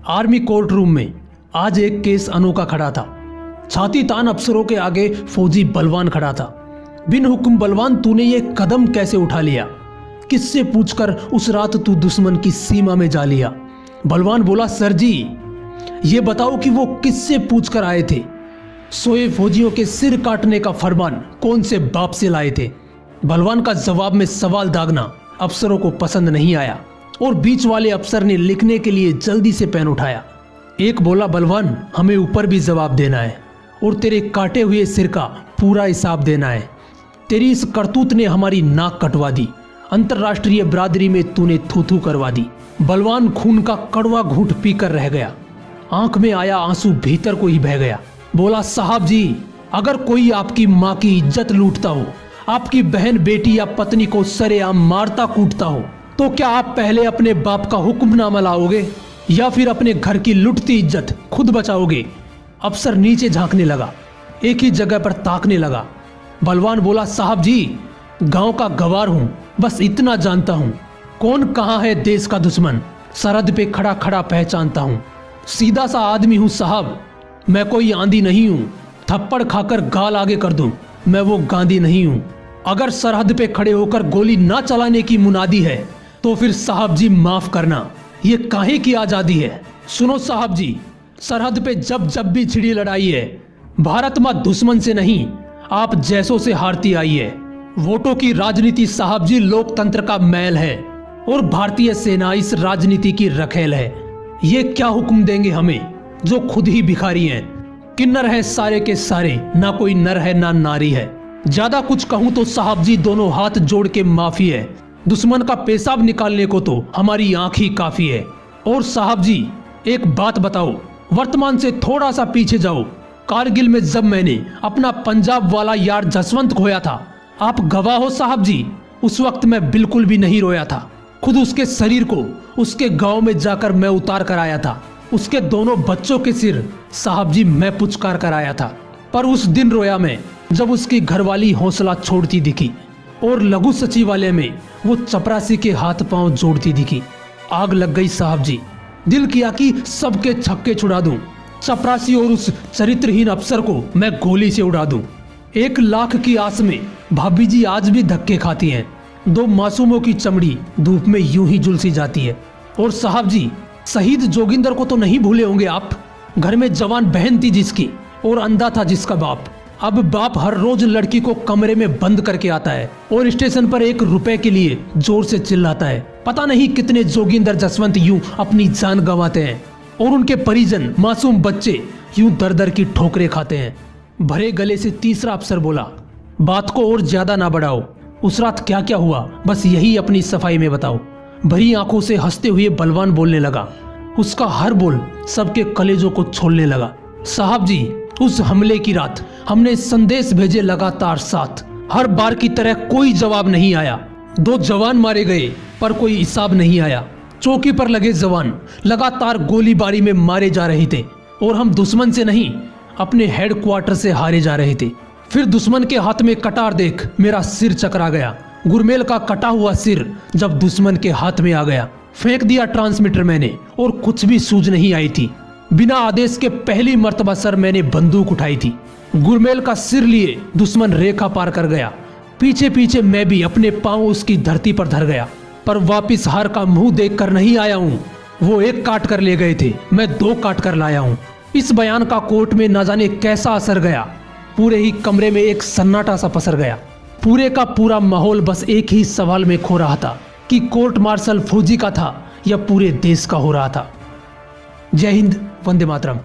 Army court room में आज एक केस अनोखा खड़ा था। छाती तान अफसरों के आगे फौजी बलवान खड़ा था। बिन हुक्म बलवान, तूने ये कदम कैसे उठा लिया? किससे पूछकर उस रात तू दुश्मन की सीमा में जा लिया? बलवान बोला, सर जी ये बताओ कि वो किससे पूछकर आए थे? सोए फौजियों के सिर काटने का फरमान कौन से बाप से लाए थे? बलवान का जवाब में सवाल दागना अफसरों को पसंद नहीं आया और बीच वाले अफसर ने लिखने के लिए जल्दी से पेन उठाया। एक बोला, बलवान हमें ऊपर भी जवाब देना है और तेरे काटे हुए सिर का पूरा हिसाब देना है। तेरी इस करतूत ने हमारी नाक कटवा दी, अंतर्राष्ट्रीय बिरादरी में तूने थू थू करवा दी। बलवान खून का कड़वा घूंट पीकर रह गया। आंख में आया आंसू भीतर को ही बह गया। बोला, साहब जी अगर कोई आपकी माँ की इज्जत लूटता हो, आपकी बहन बेटी या पत्नी को सरेआम मारता कूटता हो, तो क्या आप पहले अपने बाप का हुक्मनामा लाओगे या फिर अपने घर की लुटती इज्जत खुद बचाओगे? अफसर नीचे झांकने लगा, एक ही जगह पर ताकने लगा। बलवान बोला, साहब जी गांव का गवार हूं, बस इतना जानता हूं कौन कहां है देश का दुश्मन, सरहद पे खड़ा खड़ा पहचानता हूं। सीधा सा आदमी हूं साहब, मैं कोई आंधी नहीं हूं, थप्पड़ खाकर गाल आगे कर दूं, मैं वो गांधी नहीं हूं। अगर सरहद पे खड़े होकर गोली ना चलाने की मुनादी है तो फिर साहब जी माफ करना, ये काहे की आजादी है? सुनो साहब जी, सरहद पे जब जब भी छिड़ी लड़ाई है, भारत माँ दुश्मन से नहीं आप जैसों से हारती आई है। वोटों की राजनीति साहब जी लोकतंत्र का मैल है और भारतीय सेना इस राजनीति की रखेल है। ये क्या हुक्म देंगे हमें जो खुद ही भिखारी हैं? किन्नर है सारे के सारे, ना कोई नर है ना नारी है। ज्यादा कुछ कहूं तो साहब जी दोनों हाथ जोड़ के माफी है, दुश्मन का पेशाब निकालने को तो हमारी आंख ही काफी है। और साहब जी एक बात बताओ, वर्तमान से थोड़ा सा पीछे जाओ। कारगिल में जब मैंने अपना पंजाब वाला यार जसवंत खोया था, आप गवाह हो साहब जी, उस वक्त मैं बिल्कुल भी नहीं रोया था। खुद उसके शरीर को उसके गांव में जाकर मैं उतार कर आया था। उसके दोनों बच्चों के सिर साहब जी मैं पुचकार कर आया था। पर उस दिन रोया मैं जब उसकी घरवाली हौसला छोड़ती दिखी और लघु सचिवालय में वो चपरासी के हाथ पांव जोड़ती दिखी। आग लग गई साहब जी, दिल किया कि सबके छक्के छुड़ा दूं, चपरासी और उस चरित्रहीन अफसर को मैं गोली से उड़ा दूं। 1 लाख की आस में भाभी जी आज भी धक्के खाती हैं। 2 मासूमों की चमड़ी धूप में यूं ही झुलसी जाती है। और साहब जी शहीद जोगिंदर को तो नहीं भूले होंगे आप? घर में जवान बहन थी जिसकी और अंधा था जिसका बाप। अब बाप हर रोज लड़की को कमरे में बंद करके आता है और स्टेशन पर 1 रुपए के लिए जोर से चिल्लाता है। पता नहीं कितने जोगिंदर जसवंत यूं अपनी जान गंवाते हैं और उनके परिजन मासूम बच्चे यूं दर दर की ठोकरें खाते हैं। भरे गले से तीसरा अफसर बोला, बात को और ज्यादा ना बढ़ाओ, उस रात क्या क्या हुआ बस यही अपनी सफाई में बताओ। भरी आंखों से हंसते हुए बलवान बोलने लगा। उसका हर बोल सबके कलेजों को छोड़ने लगा। साहब जी उस हमले की रात हमने संदेश भेजे लगातार 7, हर बार की तरह कोई जवाब नहीं आया। 2 जवान मारे गए पर कोई हिसाब नहीं आया। चौकी पर लगे जवान लगातार गोलीबारी में मारे जा रहे थे और हम दुश्मन से नहीं अपने हेडक्वार्टर से हारे जा रहे थे। फिर दुश्मन के हाथ में कटार देख मेरा सिर चकरा गया। गुरमेल का कटा हुआ सिर जब दुश्मन के हाथ में आ गया, फेंक दिया ट्रांसमीटर मैंने और कुछ भी सूझ नहीं आई थी। बिना आदेश के पहली मर्तबा सर मैंने बंदूक उठाई थी। गुरमेल का सिर लिए दुश्मन रेखा पार कर गया। पीछे पीछे मैं भी अपने पांव उसकी धरती पर धर गया, पर वापिस हार का मुंह देख कर नहीं आया हूँ। वो 1 काट कर ले गए थे, मैं 2 काट कर लाया हूँ। इस बयान का कोर्ट में न जाने कैसा असर गया। पूरे ही कमरे में एक सन्नाटा सा पसर गया। पूरे का पूरा माहौल बस एक ही सवाल में खो रहा था कि कोर्ट मार्शल फौजी का था या पूरे देश का हो रहा था। जय हिंद, वंदे मातरम।